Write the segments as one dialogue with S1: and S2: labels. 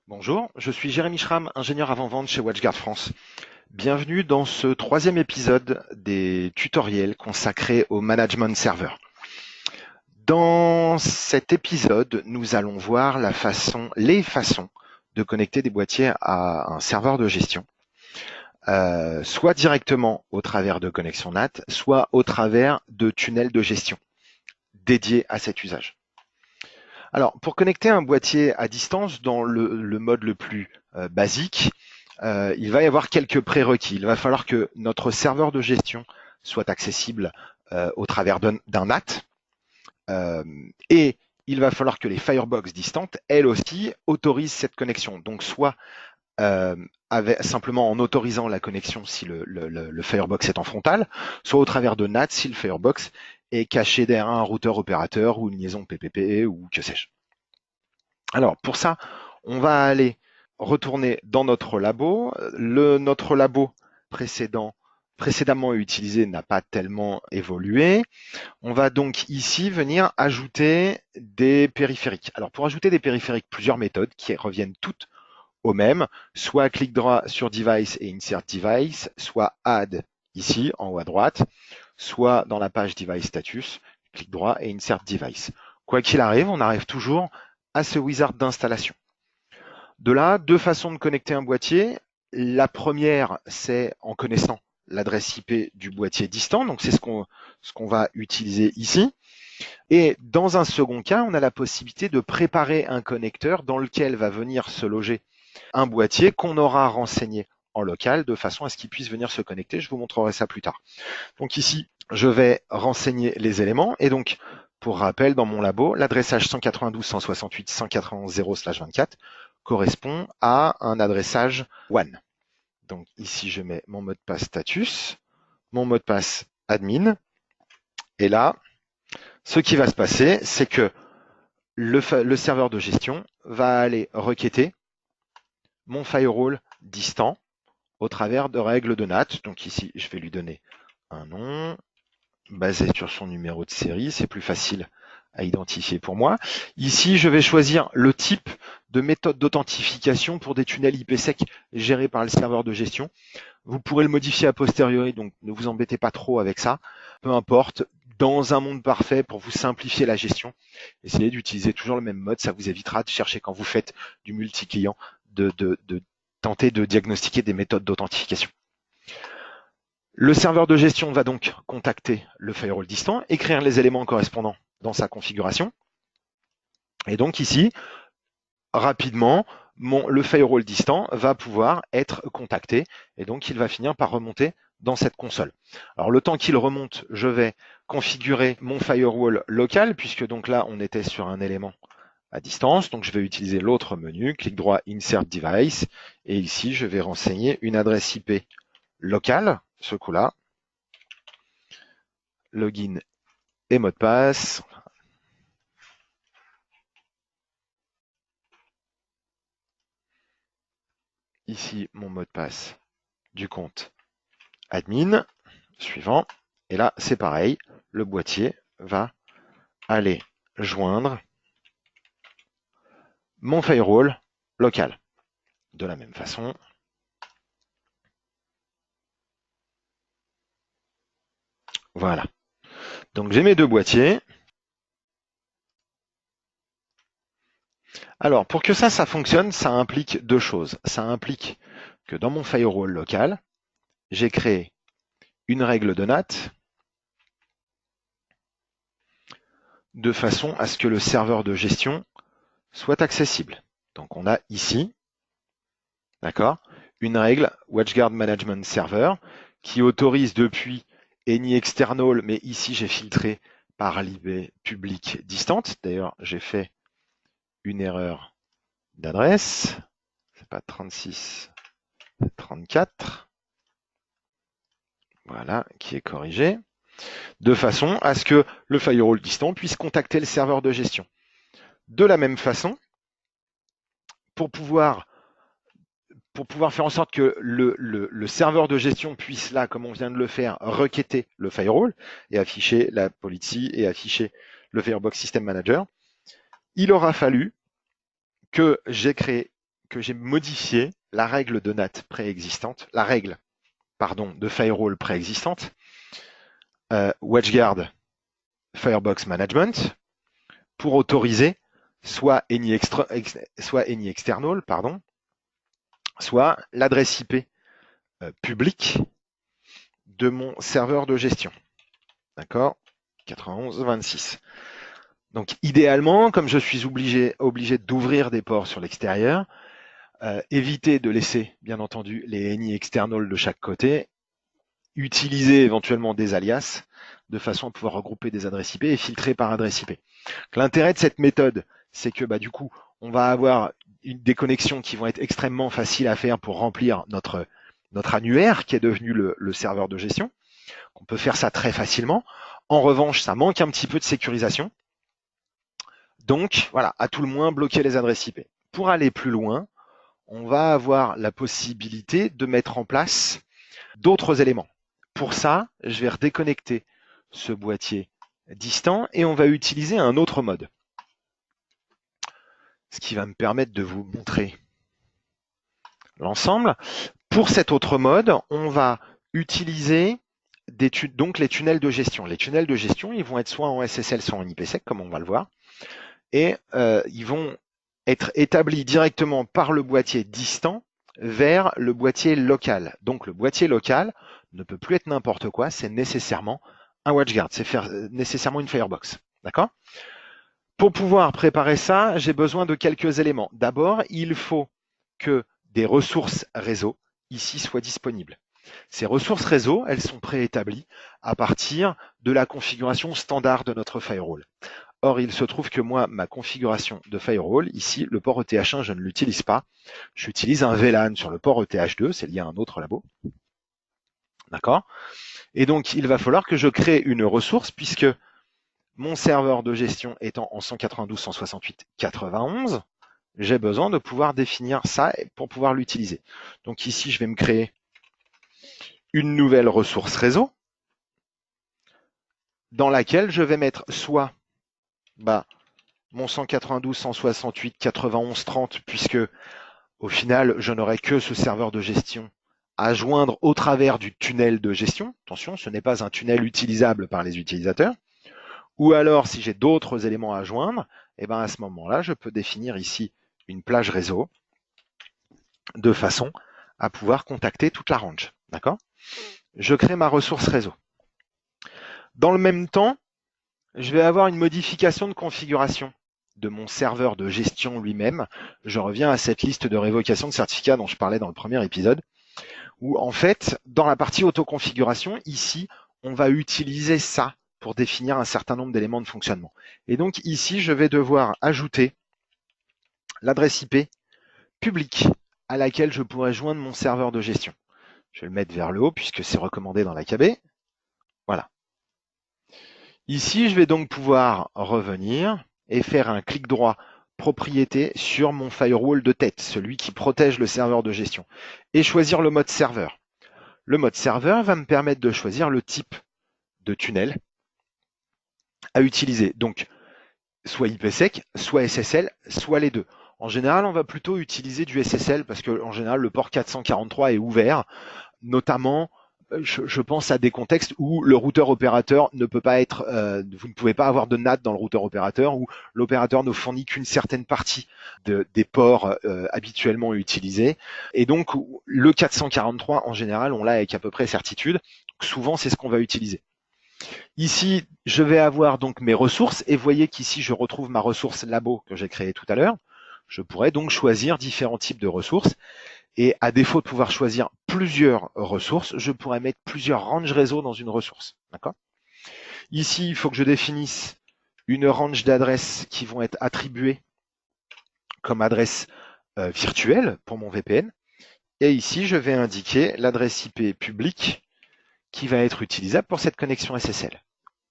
S1: Bonjour, je suis Jérémy Schramm, ingénieur avant-vente chez WatchGuard France. Bienvenue dans ce troisième épisode des tutoriels consacrés au management serveur. Dans cet épisode, nous allons voir les façons de connecter des boîtiers à un serveur de gestion, soit directement au travers de connexions NAT, soit au travers de tunnels de gestion dédiés à cet usage. Alors, pour connecter un boîtier à distance dans le mode le plus basique, il va y avoir quelques prérequis. Il va falloir que notre serveur de gestion soit accessible au travers d'un NAT et il va falloir que les Firebox distantes, elles aussi, autorisent cette connexion. Donc, soit simplement en autorisant la connexion si le Firebox est en frontal, soit au travers de NAT si le Firebox est caché derrière un routeur opérateur ou une liaison PPP ou que sais-je. Alors pour ça, on va aller retourner dans notre labo. Notre labo précédemment utilisé n'a pas tellement évolué. On va donc ici venir ajouter des périphériques. Alors pour ajouter des périphériques, plusieurs méthodes qui reviennent toutes au même, soit clic droit sur Device et Insert Device, soit Add ici en haut à droite, soit dans la page Device Status, clic droit et Insert Device. Quoi qu'il arrive, on arrive toujours à ce wizard d'installation. De là, deux façons de connecter un boîtier. La première, c'est en connaissant l'adresse IP du boîtier distant, donc c'est ce qu'on va utiliser ici. Et dans un second cas, on a la possibilité de préparer un connecteur dans lequel va venir se loger un boîtier qu'on aura renseigné en local de façon à ce qu'il puisse venir se connecter. Je vous montrerai ça plus tard. Donc ici, je vais renseigner les éléments et donc pour rappel, dans mon labo, l'adressage 192.168.191.0/24 correspond à un adressage WAN. Donc ici, je mets mon mot de passe status, mon mot de passe admin, et là, ce qui va se passer, c'est que le serveur de gestion va aller requêter mon firewall distant au travers de règles de NAT. Donc ici, je vais lui donner un nom basé sur son numéro de série, c'est plus facile à identifier pour moi. Ici, je vais choisir le type de méthode d'authentification pour des tunnels IPsec gérés par le serveur de gestion. Vous pourrez le modifier a posteriori, donc ne vous embêtez pas trop avec ça. Peu importe, dans un monde parfait, pour vous simplifier la gestion, essayez d'utiliser toujours le même mode, ça vous évitera de chercher quand vous faites du multi-client, de tenter de diagnostiquer des méthodes d'authentification. Le serveur de gestion va donc contacter le firewall distant, écrire les éléments correspondants dans sa configuration. Et donc ici, rapidement, le firewall distant va pouvoir être contacté et donc il va finir par remonter dans cette console. Alors le temps qu'il remonte, je vais configurer mon firewall local puisque donc là on était sur un élément à distance. Donc je vais utiliser l'autre menu, clic droit Insert Device et ici je vais renseigner une adresse IP locale, ce coup-là, login et mot de passe. Ici, mon mot de passe du compte admin, suivant. Et là, c'est pareil, le boîtier va aller joindre mon firewall local. De la même façon, voilà. Donc j'ai mes deux boîtiers. Alors, pour que ça fonctionne, ça implique deux choses. Ça implique que dans mon firewall local, j'ai créé une règle de NAT de façon à ce que le serveur de gestion soit accessible. Donc on a ici, d'accord, une règle WatchGuard Management Server qui autorise depuis any external, mais ici j'ai filtré par l'IP public distante. D'ailleurs, j'ai fait une erreur d'adresse. C'est pas 36, c'est 34. Voilà, qui est corrigé. De façon à ce que le firewall distant puisse contacter le serveur de gestion. De la même façon, pour pouvoir faire en sorte que le serveur de gestion puisse, là, comme on vient de le faire, requêter le firewall et afficher la policy et afficher le Firebox System Manager, il aura fallu que j'ai créé que j'ai modifié la règle de NAT préexistante, la règle, pardon, de firewall préexistante, WatchGuard Firebox Management, pour autoriser soit any external, pardon, soit l'adresse IP publique de mon serveur de gestion. D'accord? 91.26. Donc idéalement, comme je suis obligé d'ouvrir des ports sur l'extérieur, éviter de laisser, bien entendu, les any external de chaque côté, utiliser éventuellement des alias de façon à pouvoir regrouper des adresses IP et filtrer par adresse IP. L'intérêt de cette méthode, c'est que du coup, on va avoir des connexions qui vont être extrêmement faciles à faire pour remplir notre annuaire qui est devenu le serveur de gestion. On peut faire ça très facilement. En revanche, ça manque un petit peu de sécurisation. Donc, voilà, à tout le moins, bloquer les adresses IP. Pour aller plus loin, on va avoir la possibilité de mettre en place d'autres éléments. Pour ça, je vais redéconnecter ce boîtier distant et on va utiliser un autre mode. Ce qui va me permettre de vous montrer l'ensemble. Pour cet autre mode, on va utiliser donc les tunnels de gestion. Les tunnels de gestion, ils vont être soit en SSL, soit en IPsec, comme on va le voir. Et ils vont être établis directement par le boîtier distant vers le boîtier local. Donc le boîtier local ne peut plus être n'importe quoi, c'est nécessairement un WatchGuard, c'est nécessairement une Firebox. D'accord? Pour pouvoir préparer ça, j'ai besoin de quelques éléments. D'abord, il faut que des ressources réseau ici soient disponibles. Ces ressources réseau, elles sont préétablies à partir de la configuration standard de notre firewall. Or, il se trouve que moi, ma configuration de firewall, ici, le port ETH1, je ne l'utilise pas. J'utilise un VLAN sur le port ETH2, c'est lié à un autre labo. D'accord? Et donc, il va falloir que je crée une ressource puisque mon serveur de gestion étant en 192.168.91, j'ai besoin de pouvoir définir ça pour pouvoir l'utiliser. Donc ici, je vais me créer une nouvelle ressource réseau dans laquelle je vais mettre soit mon 192.168.91.30 puisque au final, je n'aurai que ce serveur de gestion à joindre au travers du tunnel de gestion. Attention, ce n'est pas un tunnel utilisable par les utilisateurs. Ou alors, si j'ai d'autres éléments à joindre, à ce moment-là, je peux définir ici une plage réseau de façon à pouvoir contacter toute la range. D'accord? Je crée ma ressource réseau. Dans le même temps, je vais avoir une modification de configuration de mon serveur de gestion lui-même. Je reviens à cette liste de révocation de certificats dont je parlais dans le premier épisode, où en fait, dans la partie autoconfiguration, ici, on va utiliser ça pour définir un certain nombre d'éléments de fonctionnement. Et donc ici, je vais devoir ajouter l'adresse IP publique à laquelle je pourrais joindre mon serveur de gestion. Je vais le mettre vers le haut puisque c'est recommandé dans l'AKB. Voilà. Ici, je vais donc pouvoir revenir et faire un clic droit propriété sur mon firewall de tête, celui qui protège le serveur de gestion, et choisir le mode serveur. Le mode serveur va me permettre de choisir le type de tunnel à utiliser. Donc, soit IPsec, soit SSL, soit les deux. En général, on va plutôt utiliser du SSL parce que en général, le port 443 est ouvert, notamment je pense à des contextes où le routeur opérateur ne peut pas être, vous ne pouvez pas avoir de NAT dans le routeur opérateur, où l'opérateur ne fournit qu'une certaine partie des ports habituellement utilisés. Et donc, le 443, en général, on l'a avec à peu près certitude. Souvent, c'est ce qu'on va utiliser. Ici, je vais avoir donc mes ressources et vous voyez qu'ici, je retrouve ma ressource labo que j'ai créée tout à l'heure. Je pourrais donc choisir différents types de ressources. Et à défaut de pouvoir choisir plusieurs ressources, je pourrais mettre plusieurs ranges réseau dans une ressource. D'accord ? Ici, il faut que je définisse une range d'adresses qui vont être attribuées comme adresse virtuelle pour mon VPN. Et ici, je vais indiquer l'adresse IP publique qui va être utilisable pour cette connexion SSL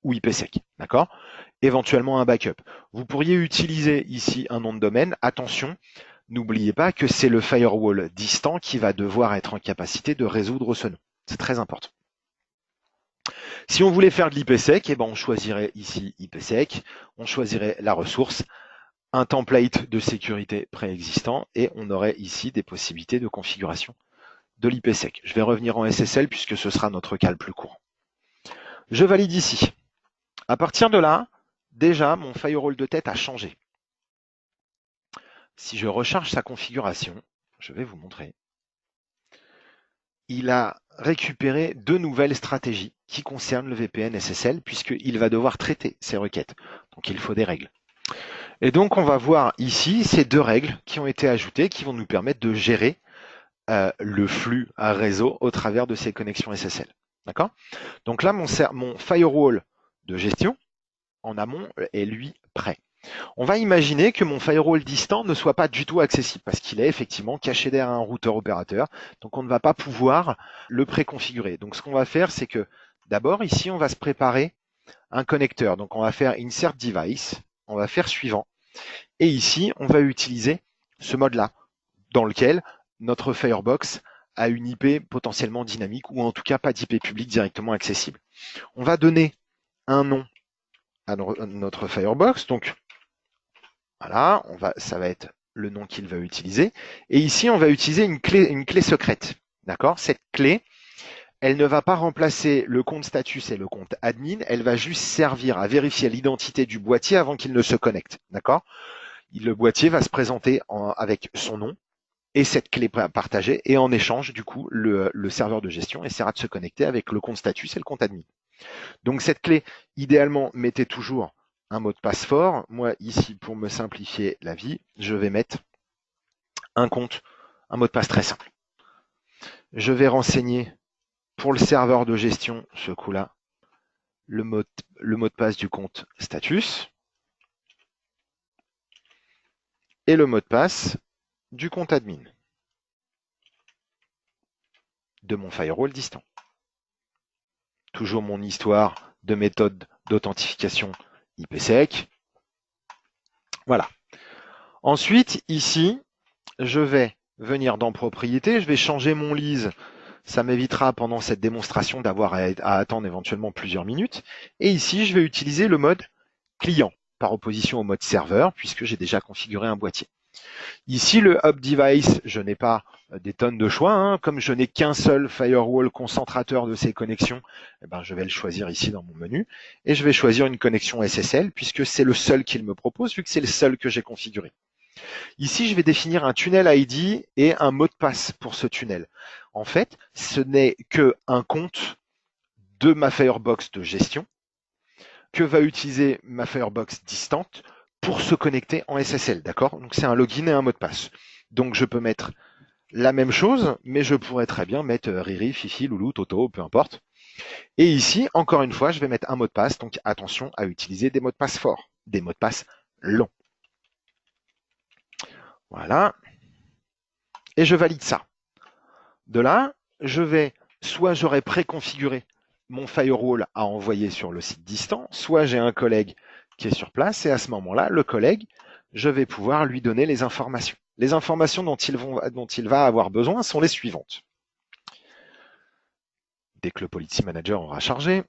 S1: ou IPsec. D'accord ? Éventuellement un backup. Vous pourriez utiliser ici un nom de domaine. Attention, n'oubliez pas que c'est le firewall distant qui va devoir être en capacité de résoudre ce nom. C'est très important. Si on voulait faire de l'IPsec, on choisirait ici IPsec, on choisirait la ressource un template de sécurité préexistant et on aurait ici des possibilités de configuration de l'IPsec. Je vais revenir en SSL puisque ce sera notre cas le plus court. Je valide ici. À partir de là, déjà, mon firewall de tête a changé. Si je recharge sa configuration, je vais vous montrer. Il a récupéré 2 nouvelles stratégies qui concernent le VPN SSL puisqu'il va devoir traiter ces requêtes. Donc il faut des règles. Et donc on va voir ici ces 2 règles qui ont été ajoutées qui vont nous permettre de gérer le flux à réseau au travers de ces connexions SSL. D'accord? Donc là, mon firewall de gestion en amont est lui prêt. On va imaginer que mon firewall distant ne soit pas du tout accessible parce qu'il est effectivement caché derrière un routeur opérateur. Donc on ne va pas pouvoir le préconfigurer. Donc ce qu'on va faire, c'est que d'abord ici, on va se préparer un connecteur. Donc on va faire insert device, on va faire suivant. Et ici, on va utiliser ce mode-là dans lequel notre Firebox a une IP potentiellement dynamique ou en tout cas pas d'IP public directement accessible. On va donner un nom à notre Firebox. Donc voilà, ça va être le nom qu'il va utiliser. Et ici, on va utiliser une clé secrète. D'accord? Cette clé, elle ne va pas remplacer le compte status et le compte admin, elle va juste servir à vérifier l'identité du boîtier avant qu'il ne se connecte. D'accord? Le boîtier va se présenter avec son nom et cette clé partagée, et en échange, du coup, le serveur de gestion essaiera de se connecter avec le compte status et le compte admin. Donc cette clé, idéalement, mettez toujours un mot de passe fort. Moi, ici, pour me simplifier la vie, je vais mettre un mot de passe très simple. Je vais renseigner pour le serveur de gestion, ce coup-là, le mot de passe du compte status et le mot de passe du compte admin de mon firewall distant. Toujours mon histoire de méthode d'authentification IPsec. Voilà. Ensuite, ici, je vais venir dans Propriétés, je vais changer mon lease. Ça m'évitera pendant cette démonstration d'avoir à attendre éventuellement plusieurs minutes. Et ici, je vais utiliser le mode client par opposition au mode serveur puisque j'ai déjà configuré un boîtier. Ici, le Hub Device, je n'ai pas des tonnes de choix. Hein. Comme je n'ai qu'un seul firewall concentrateur de ces connexions, eh ben, je vais le choisir ici dans mon menu. Et je vais choisir une connexion SSL puisque c'est le seul qu'il me propose vu que c'est le seul que j'ai configuré. Ici, je vais définir un tunnel ID et un mot de passe pour ce tunnel. En fait, ce n'est qu'un compte de ma Firebox de gestion que va utiliser ma Firebox distante pour se connecter en SSL, d'accord? Donc c'est un login et un mot de passe. Donc je peux mettre la même chose, mais je pourrais très bien mettre Riri, Fifi, Loulou, Toto, peu importe. Et ici, encore une fois, je vais mettre un mot de passe, donc attention à utiliser des mots de passe forts, des mots de passe longs. Voilà. Et je valide ça. De là, soit j'aurais préconfiguré mon firewall à envoyer sur le site distant, soit j'ai un collègue qui est sur place et à ce moment-là, le collègue, je vais pouvoir lui donner les informations. Les informations dont il va avoir besoin sont les suivantes. Dès que le Policy Manager aura chargé.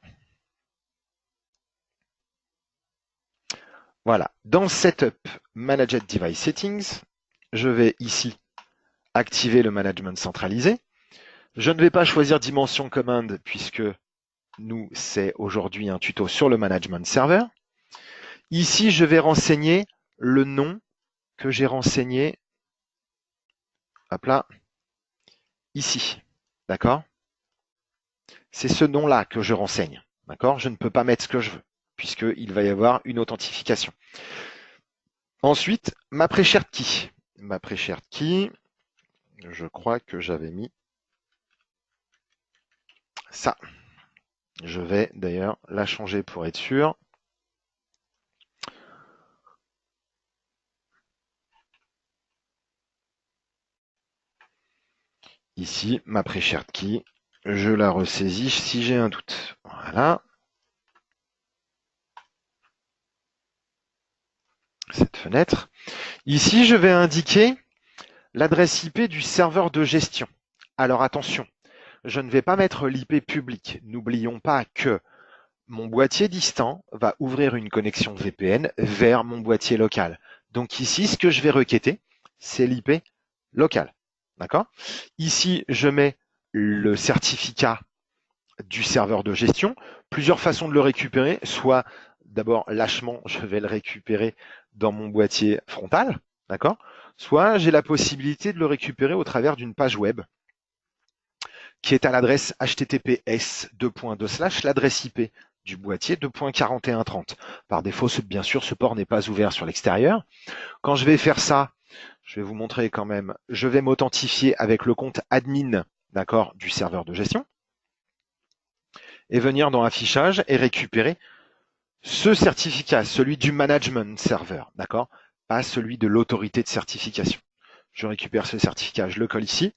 S1: Voilà. Dans Setup Managed Device Settings, je vais ici activer le management centralisé. Je ne vais pas choisir dimension command puisque nous, c'est aujourd'hui un tuto sur le management server. Ici, je vais renseigner le nom que j'ai renseigné, hop là, ici, d'accord? C'est ce nom-là que je renseigne, d'accord? Je ne peux pas mettre ce que je veux, puisqu'il va y avoir une authentification. Ensuite, ma pre-shared key. Ma pre-shared key, je crois que j'avais mis ça. Je vais d'ailleurs la changer pour être sûr. Ici, ma pre-shared key, je la ressaisis si j'ai un doute. Voilà. Cette fenêtre. Ici, je vais indiquer l'adresse IP du serveur de gestion. Alors attention, je ne vais pas mettre l'IP public. N'oublions pas que mon boîtier distant va ouvrir une connexion VPN vers mon boîtier local. Donc ici, ce que je vais requêter, c'est l'IP local. D'accord? Ici, je mets le certificat du serveur de gestion. Plusieurs façons de le récupérer. Soit d'abord lâchement, je vais le récupérer dans mon boîtier frontal. D'accord? Soit j'ai la possibilité de le récupérer au travers d'une page web qui est à l'adresse https l'adresse IP du boîtier 2.4130. Par défaut, bien sûr, ce port n'est pas ouvert sur l'extérieur. Quand je vais faire ça, je vais vous montrer quand même, je vais m'authentifier avec le compte admin, d'accord, du serveur de gestion, et venir dans affichage et récupérer ce certificat, celui du management server, d'accord, pas celui de l'autorité de certification. Je récupère ce certificat, je le colle ici.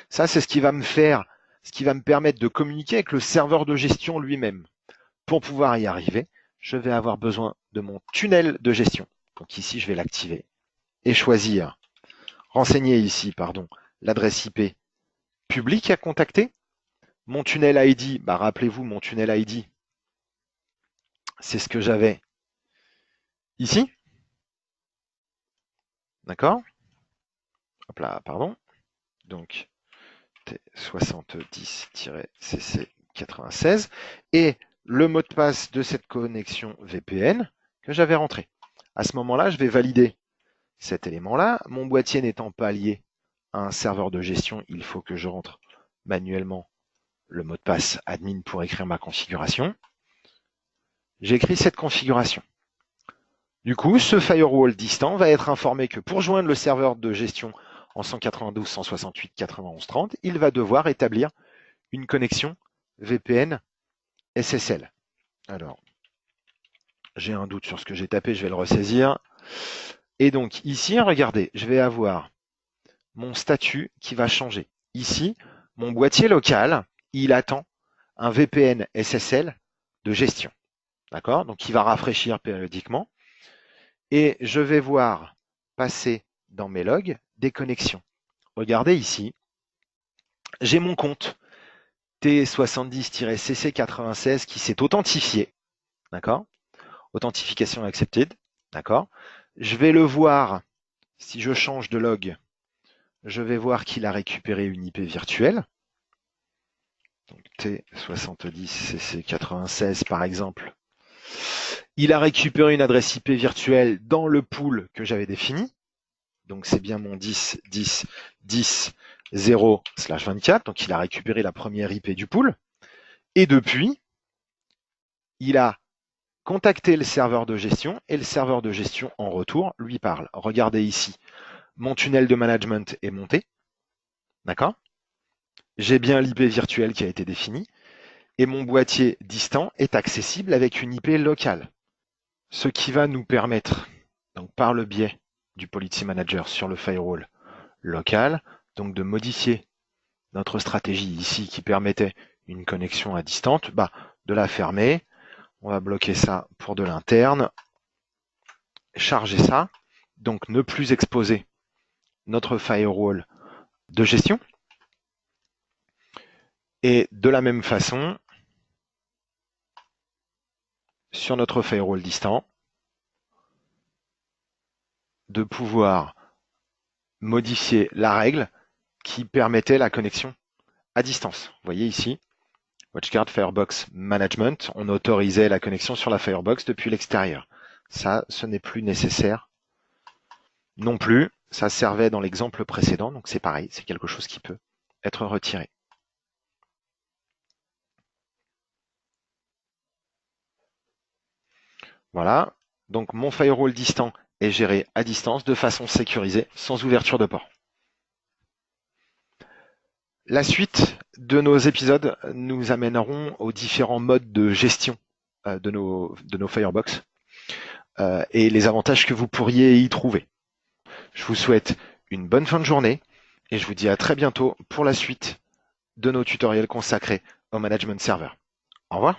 S1: Ça, c'est ce qui va me permettre de communiquer avec le serveur de gestion lui-même. Pour pouvoir y arriver, je vais avoir besoin de mon tunnel de gestion. Donc ici, je vais l'activer et choisir, renseigner ici, l'adresse IP publique à contacter. Mon tunnel ID, rappelez-vous, mon tunnel ID, c'est ce que j'avais ici. D'accord? Hop là, pardon. Donc, T70-CC96. Et le mot de passe de cette connexion VPN que j'avais rentré. À ce moment-là, je vais valider cet élément-là. Mon boîtier n'étant pas lié à un serveur de gestion, il faut que je rentre manuellement le mot de passe admin pour écrire ma configuration. J'écris cette configuration. Du coup, ce firewall distant va être informé que pour joindre le serveur de gestion en 192.168.91.30, il va devoir établir une connexion VPN SSL. Alors, j'ai un doute sur ce que j'ai tapé, je vais le ressaisir. Et donc ici, regardez, je vais avoir mon statut qui va changer. Ici, mon boîtier local, il attend un VPN SSL de gestion. D'accord? Donc il va rafraîchir périodiquement. Et je vais voir passer dans mes logs des connexions. Regardez ici, j'ai mon compte T70-CC96 qui s'est authentifié. D'accord? Authentification accepted. D'accord? Je vais le voir, si je change de log, je vais voir qu'il a récupéré une IP virtuelle. Donc T70-CC96 par exemple. Il a récupéré une adresse IP virtuelle dans le pool que j'avais défini. Donc c'est bien mon 10.10.10.0/24. Donc il a récupéré la première IP du pool. Et depuis, il a contacté le serveur de gestion et le serveur de gestion en retour lui parle. Regardez ici, mon tunnel de management est monté. D'accord? J'ai bien l'IP virtuelle qui a été définie. Et mon boîtier distant est accessible avec une IP locale. Ce qui va nous permettre, donc par le biais du Policy Manager sur le firewall local, donc de modifier notre stratégie ici qui permettait une connexion à distance, de la fermer. On va bloquer ça pour de l'interne, charger ça, donc ne plus exposer notre firewall de gestion. Et de la même façon, sur notre firewall distant, de pouvoir modifier la règle qui permettait la connexion à distance. Vous voyez ici, WatchGuard Firebox Management, on autorisait la connexion sur la Firebox depuis l'extérieur. Ça, ce n'est plus nécessaire non plus. Ça servait dans l'exemple précédent, donc c'est pareil, c'est quelque chose qui peut être retiré. Voilà, donc mon firewall distant est géré à distance de façon sécurisée, sans ouverture de port. La suite de nos épisodes nous amèneront aux différents modes de gestion de nos Firebox et les avantages que vous pourriez y trouver. Je vous souhaite une bonne fin de journée et je vous dis à très bientôt pour la suite de nos tutoriels consacrés au management server. Au revoir.